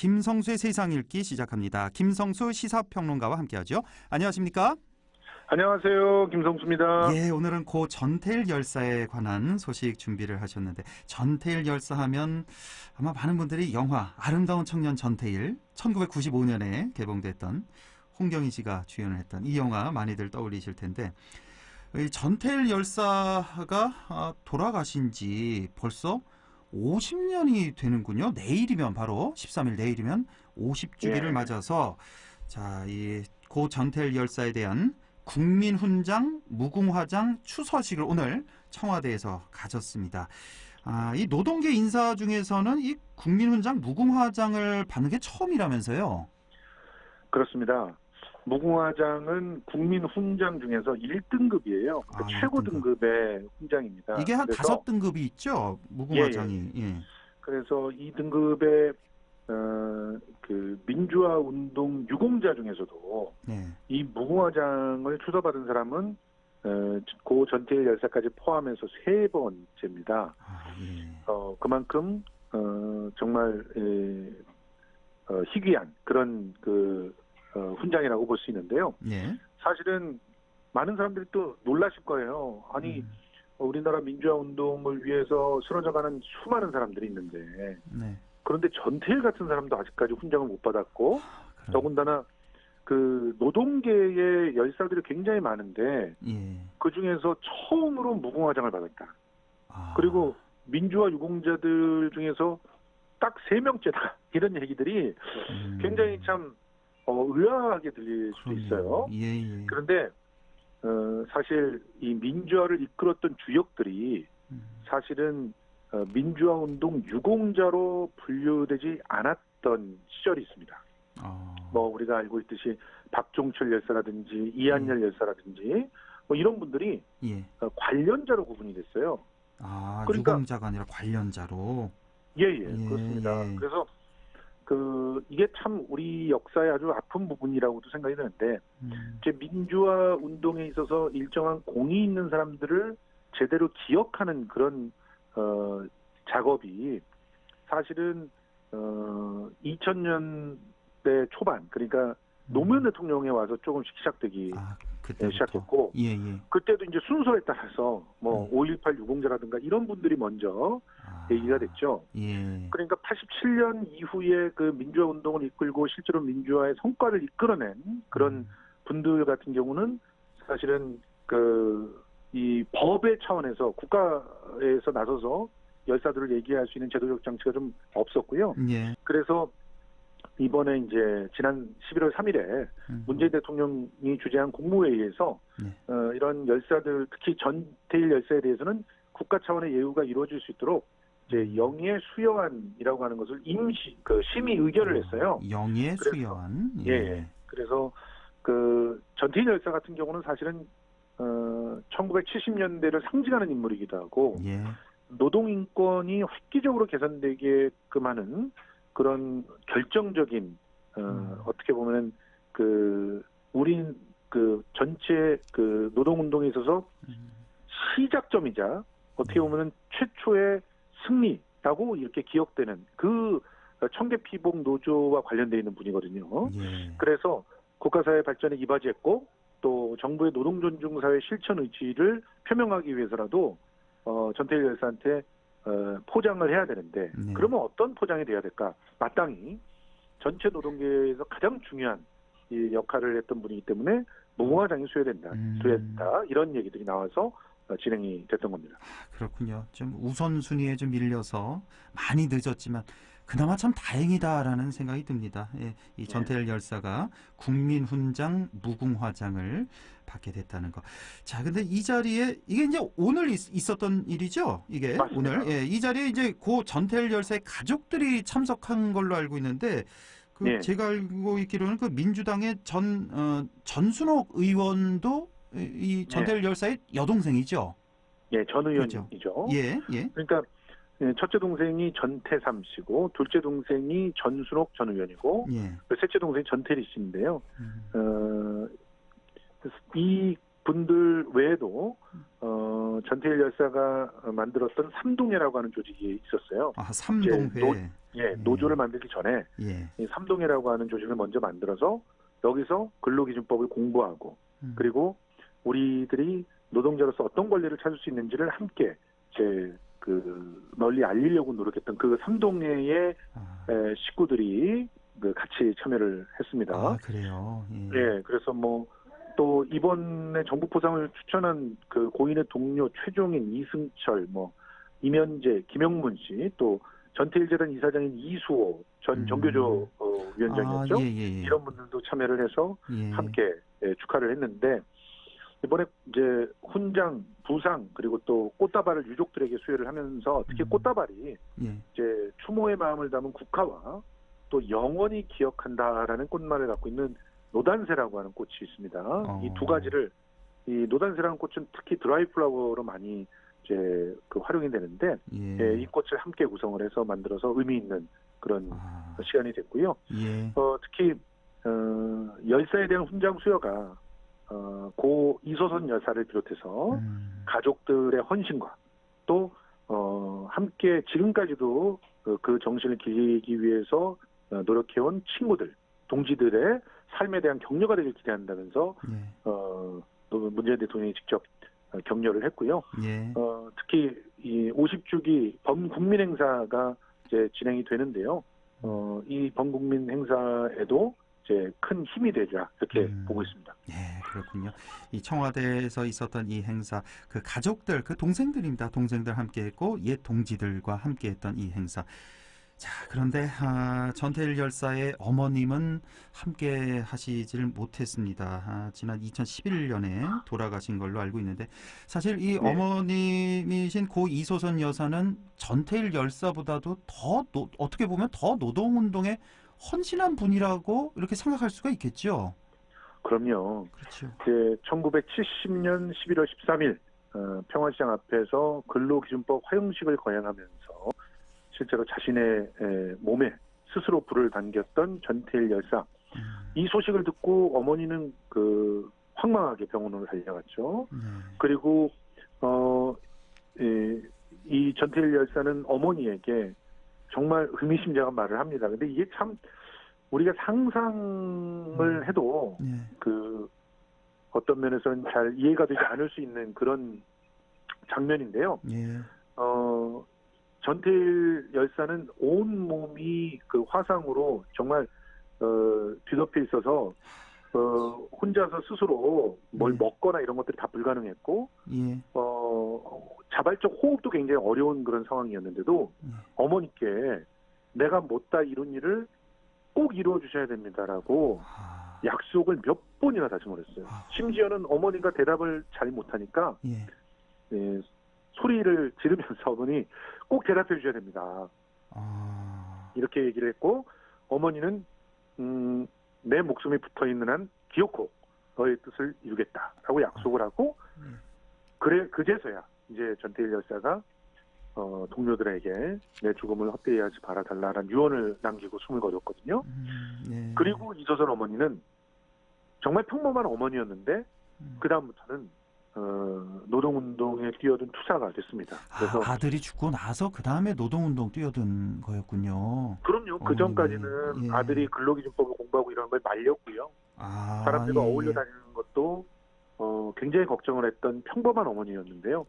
김성수의 세상 읽기 시작합니다. 김성수 시사평론가와 함께하죠. 안녕하십니까? 안녕하세요. 김성수입니다. 예, 오늘은 고 전태일 열사에 관한 소식 준비를 하셨는데, 전태일 열사 하면 아마 많은 분들이 영화 아름다운 청년 전태일 1995년에 개봉됐던 홍경희 씨가 주연을 했던 이 영화 많이들 떠올리실 텐데, 이 전태일 열사가 돌아가신 지 벌써 50년이 되는군요. 내일이면 바로 13일 내일이면 50주기를 맞아서 자, 이 고 전태일 열사에 대한 국민훈장, 무궁화장 추서식을 오늘 청와대에서 가졌습니다. 이 노동계 인사 중에서는 이 국민훈장, 무궁화장을 받는 게 처음이라면서요? 그렇습니다. 무궁화장은 국민훈장 중에서 1등급이에요. 최고 1등급. 등급의 훈장입니다. 이게 한 그래서 5등급이 있죠? 무궁화장이. 예. 그래서 이 등급의 그 민주화 운동 유공자 중에서도 이 무궁화장을 추서받은 사람은 고 전태일 열사까지 포함해서 3번째입니다. 그만큼 정말 희귀한 그런 훈장이라고 볼 수 있는데요. 사실은 많은 사람들이 또 놀라실 거예요. 아니 우리나라 민주화 운동을 위해서 쓰러져가는 수많은 사람들이 있는데 그런데 전태일 같은 사람도 아직까지 훈장을 못 받았고 더군다나 그 노동계의 열사들이 굉장히 많은데 그 중에서 처음으로 무궁화장을 받았다. 그리고 민주화 유공자들 중에서 딱 3명째다. 이런 얘기들이 굉장히 참 의아하게 들릴 수도 있어요. 그런데 사실 이 민주화를 이끌었던 주역들이 사실은 민주화 운동 유공자로 분류되지 않았던 시절이 있습니다. 뭐 우리가 알고 있듯이 박종철 열사라든지 이한열 열사라든지 뭐 이런 분들이 관련자로 구분이 됐어요. 그러니까, 유공자가 아니라 관련자로. 그렇습니다. 그래서 이게 참 우리 역사의 아주 아픈 부분이라고도 생각이 드는데, 이제 민주화 운동에 있어서 일정한 공이 있는 사람들을 제대로 기억하는 그런 작업이 사실은 2000년대 초반, 그러니까 노무현 대통령에 와서 조금씩 시작되기 시작했고, 그때도 이제 순서에 따라서 뭐 5.18 유공자라든가 이런 분들이 먼저 얘기가 됐죠. 그러니까 87년 이후에 그 민주화 운동을 이끌고 실제로 민주화의 성과를 이끌어낸 그런 분들 같은 경우는 사실은 이 법의 차원에서 국가에서 나서서 열사들을 얘기할 수 있는 제도적 장치가 좀 없었고요. 그래서 이번에 이제 지난 11월 3일에 문재인 대통령이 주재한 국무회의에서 이런 열사들, 특히 전태일 열사에 대해서는 국가 차원의 예우가 이루어질 수 있도록 이제 영예 수여안이라고 하는 것을 심의 의결을 했어요. 영예 수여안. 그래서 전태일 열사 같은 경우는 사실은 1970년대를 상징하는 인물이기도 하고 노동인권이 획기적으로 개선되게끔 하는 그런 결정적인 어떻게 보면 우리 전체 노동운동에 있어서 시작점이자 어떻게 보면 최초의 승리라고 이렇게 기억되는 그 청계피복 노조와 관련되어 있는 분이거든요. 그래서 국가사회 발전에 이바지했고 또 정부의 노동존중사회 실천 의지를 표명하기 위해서라도 전태일 열사한테 포장을 해야 되는데 그러면 어떤 포장이 돼야 될까? 마땅히 전체 노동계에서 가장 중요한 이 역할을 했던 분이기 때문에 무궁화장이 수여된다. 이런 얘기들이 나와서 진행이 됐던 겁니다. 그렇군요. 좀 우선순위에 좀 밀려서 많이 늦었지만 그나마 참 다행이다라는 생각이 듭니다. 이 전태일 열사가 국민훈장, 무궁화장을 받게 됐다는 거. 자, 근데 이 자리에 이게 이제 오늘 있었던 일이죠? 이게 맞습니다. 오늘. 이 자리에 이제 고 전태일 열사의 가족들이 참석한 걸로 알고 있는데 제가 알고 있기로는 민주당의 전순옥 의원도 이 전태일 열사의 여동생이죠? 전 의원이죠. 그러니까 첫째 동생이 전태삼 씨고 둘째 동생이 전순옥 전 의원이고 셋째 동생이 전태리 씨인데요. 이 분들 외에도 전태일 열사가 만들었던 삼동회라고 하는 조직이 있었어요. 삼동회. 예, 노조를 만들기 전에 예. 이 삼동회라고 하는 조직을 먼저 만들어서 여기서 근로기준법을 공부하고 그리고 우리들이 노동자로서 어떤 권리를 찾을 수 있는지를 함께 널리 알리려고 노력했던 그 삼동회의 식구들이 같이 참여를 했습니다. 아, 그래요? 예, 그래서 또 이번에 정부 포상을 추천한 그 고인의 동료 최종인, 이승철, 이면재, 김영문 씨, 또 전태일재단 이사장인 이수호 전 정교조 위원장이었죠. 이런 분들도 참여를 해서 함께 축하를 했는데 이번에 이제 훈장, 부상 그리고 또 꽃다발을 유족들에게 수여를 하면서 특히 꽃다발이 이제 추모의 마음을 담은 국화와 또 영원히 기억한다라는 꽃말을 갖고 있는 노단새라고 하는 꽃이 있습니다. 이 두 가지를 이 노단새라는 꽃은 특히 드라이 플라워로 많이 이제 활용이 되는데 이 꽃을 함께 구성을 해서 만들어서 의미 있는 그런 시간이 됐고요. 특히 열사에 대한 훈장 수여가 고 이소선 여사를 비롯해서 가족들의 헌신과 또 함께 지금까지도 그 정신을 기리기 위해서 노력해온 친구들, 동지들의 삶에 대한 격려가 되길 기대한다면서 문재인 대통령이 직접 격려를 했고요. 특히 이 50주기 범국민 행사가 이제 진행이 되는데요. 이 범국민 행사에도 이제 큰 힘이 되자 이렇게 보고 있습니다. 예, 그렇군요. 이 청와대에서 있었던 이 행사, 그 가족들, 그 동생들입니다. 동생들 함께했고 옛 동지들과 함께했던 이 행사. 자, 그런데 전태일 열사의 어머님은 함께 하시질 못했습니다. 지난 2011년에 돌아가신 걸로 알고 있는데 사실 이 어머님이신 고 이소선 여사는 전태일 열사보다도 어떻게 보면 더 노동운동에 헌신한 분이라고 이렇게 생각할 수가 있겠죠. 그럼요. 그렇죠. 이제 1970년 11월 13일 평화시장 앞에서 근로기준법 화형식을 거행하면서 실제로 자신의 몸에 스스로 불을 당겼던 전태일 열사. 이 소식을 듣고 어머니는 황망하게 병원으로 달려갔죠. 그리고 이 전태일 열사는 어머니에게 정말 의미심장한 말을 합니다. 근데 이게 참 우리가 상상을 해도 어떤 면에서는 잘 이해가 되지 않을 수 있는 그런 장면인데요. 전태일 열사는 온 몸이 그 화상으로 정말 뒤덮여 있어서 혼자서 스스로 뭘 먹거나 이런 것들이 다 불가능했고 자발적 호흡도 굉장히 어려운 그런 상황이었는데도 어머니께 내가 못다 이룬 일을 꼭 이루어 주셔야 됩니다라고 약속을 몇 번이나 다짐을 했어요. 심지어는 어머니가 대답을 잘 못하니까 소리를 지르면서 어머니 꼭 대답해 주셔야 됩니다. 이렇게 얘기를 했고 어머니는 내 목숨이 붙어있는 한 기어코 너의 뜻을 이루겠다라고 약속을 하고 그제서야 이제 전태일 열사가 동료들에게 내 죽음을 헛되이 하지 말아달라는 유언을 남기고 숨을 거뒀거든요. 그리고 이소선 어머니는 정말 평범한 어머니였는데 그 다음부터는 노동운동에 뛰어든 투사가 됐습니다. 그래서 아들이 죽고 나서 그 다음에 노동운동 뛰어든 거였군요. 그럼요. 그 전까지는 아들이 근로기준법을 공부하고 이런 걸 말렸고요. 사람들과 어울려 다니는 것도 굉장히 걱정을 했던 평범한 어머니였는데요.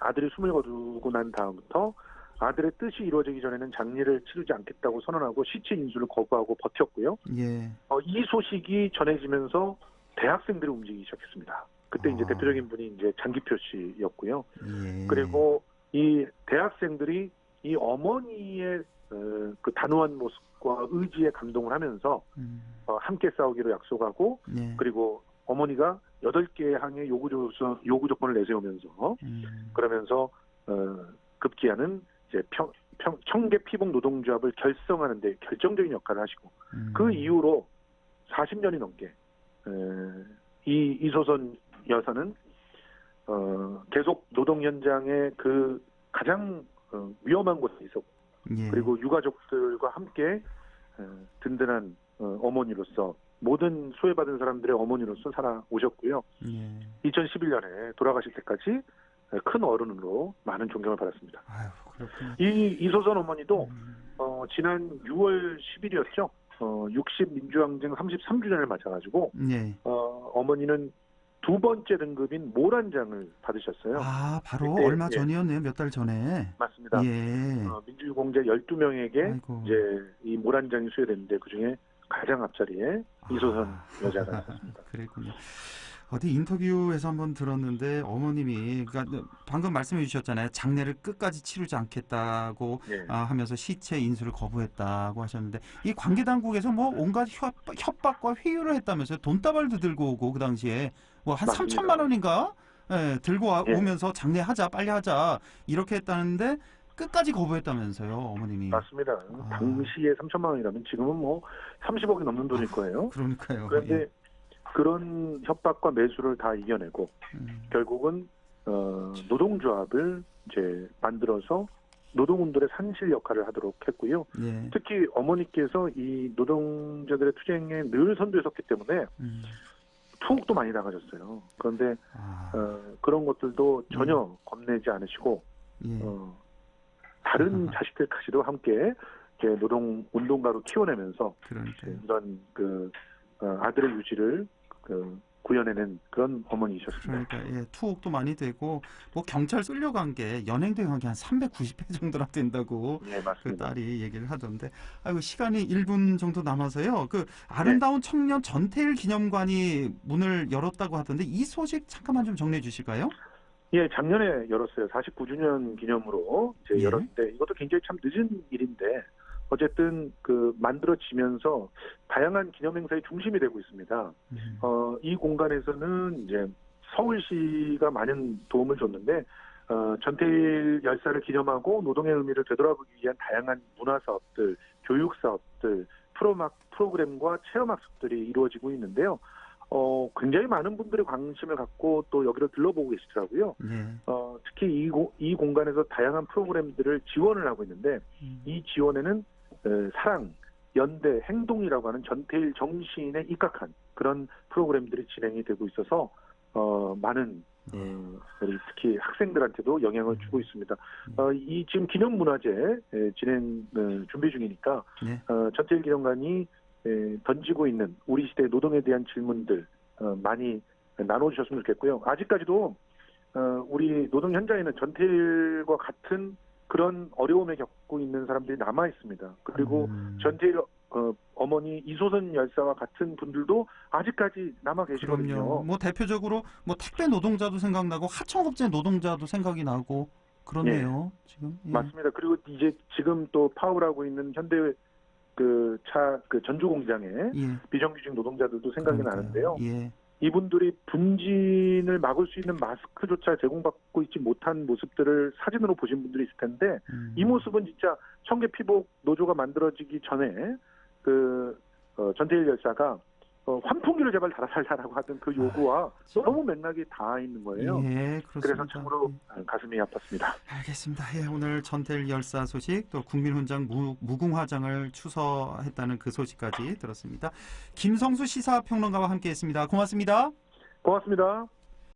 아들이 숨을 거두고 난 다음부터 아들의 뜻이 이루어지기 전에는 장례를 치르지 않겠다고 선언하고 시체 인수를 거부하고 버텼고요. 이 소식이 전해지면서 대학생들이 움직이기 시작했습니다. 그때 이제 대표적인 분이 이제 장기표 씨였고요. 그리고 이 대학생들이 이 어머니의 그 단호한 모습과 의지에 감동을 하면서 함께 싸우기로 약속하고 그리고 어머니가 8개의 항의 요구 조건을 내세우면서 그러면서 급기야는 이제 청계 피복 노동조합을 결성하는 데 결정적인 역할을 하시고 그 이후로 40년이 넘게 이 이소선 여사는 계속 노동 현장에 그 가장 위험한 곳에 있었고 그리고 유가족들과 함께 든든한 어머니로서 모든 소외받은 사람들의 어머니로서 살아오셨고요. 2011년에 돌아가실 때까지 큰 어른으로 많은 존경을 받았습니다. 아유, 그렇군요. 이 이소선 어머니도 지난 6월 10일이었죠. 60 민주항쟁 33주년을 맞아가지고 네. 어머니는 두 번째 등급인 모란장을 받으셨어요. 아, 바로 그때, 얼마 전이었네요. 몇 달 전에. 맞습니다. 예. 민주유공자 12명에게 아이고. 이제 이 모란장이 수여됐는데 그중에 가장 앞자리에 이소선 여자가 있었습니다. 그랬군요. 어디 인터뷰에서 한번 들었는데 어머님이 그러니까 방금 말씀해 주셨잖아요. 장례를 끝까지 치르지 않겠다고 네. 하면서 시체 인수를 거부했다고 하셨는데 이 관계 당국에서 뭐 온갖 협박과 회유를 했다면서요. 돈다발도 들고 오고 그 당시에 뭐 한 3천만 원인가? 예, 들고 오면서 장례하자 빨리 하자 이렇게 했다는데 끝까지 거부했다면서요, 어머님이. 맞습니다. 당시에 3천만 원이라면 지금은 뭐 30억이 넘는 돈일 거예요. 그러니까요. 그런데 예. 그런 협박과 매수를 다 이겨내고 결국은 노동조합을 이제 만들어서 노동운동의 산실 역할을 하도록 했고요. 예. 특히 어머니께서 이 노동자들의 투쟁에 늘 선두에 섰기 때문에 투옥도 많이 당하셨어요. 그런데 그런 것들도 전혀 겁내지 않으시고 예. 다른 자식들까지도 함께 이제 노동 운동가로 키워내면서 그러니까요. 이런 아들의 유지를 구현해낸 그런 어머니이셨습니다. 그러니까 예, 투옥도 많이 되고 뭐 경찰 쏠려간 게 연행된 한 390회 정도나 된다고 네, 맞습니다. 그 딸이 얘기를 하던데 아이고 시간이 1분 정도 남아서요. 그 아름다운 청년 전태일 기념관이 문을 열었다고 하던데 이 소식 잠깐만 좀 정리해 주실까요? 예, 작년에 열었어요. 49주년 기념으로 이제 열었는데 이것도 굉장히 참 늦은 일인데 어쨌든 만들어지면서 다양한 기념 행사의 중심이 되고 있습니다. 이 공간에서는 이제 서울시가 많은 도움을 줬는데 전태일 열사를 기념하고 노동의 의미를 되돌아보기 위한 다양한 문화 사업들, 교육 사업들, 프로그램과 체험 학습들이 이루어지고 있는데요. 굉장히 많은 분들이 관심을 갖고 또 여기를 둘러보고 계시더라고요. 특히 이 공간에서 다양한 프로그램들을 지원을 하고 있는데 이 지원에는 사랑, 연대, 행동이라고 하는 전태일 정신에 입각한 그런 프로그램들이 진행이 되고 있어서 많은 우리 특히 학생들한테도 영향을 주고 있습니다. 이 지금 기념문화제 진행 준비 중이니까 전태일 기념관이 던지고 있는 우리 시대의 노동에 대한 질문들 많이 나눠주셨으면 좋겠고요. 아직까지도 우리 노동 현장에는 전태일과 같은 그런 어려움에 겪고 있는 사람들이 남아 있습니다. 그리고 전태일 어머니 이소선 열사와 같은 분들도 아직까지 남아 계시거든요. 그럼요. 뭐 대표적으로 뭐 택배 노동자도 생각나고 하청업체 노동자도 생각이 나고 그러네요. 지금 맞습니다. 그리고 이제 지금 또 파업하고 있는 현대 전주 공장의 비정규직 노동자들도 생각이 나는데요. 이분들이 분진을 막을 수 있는 마스크조차 제공받고 있지 못한 모습들을 사진으로 보신 분들이 있을 텐데 이 모습은 진짜 청계피복 노조가 만들어지기 전에 전태일 열사가 환풍기를 제발 달아달라고 하던 그 요구와 너무 맥락이 닿아 있는 거예요. 예, 그렇습니다. 그래서 참으로 가슴이 아팠습니다. 알겠습니다. 예, 오늘 전태일 열사 소식 또 국민훈장 무궁화장을 추서했다는 그 소식까지 들었습니다. 김성수 시사평론가와 함께했습니다. 고맙습니다. 고맙습니다.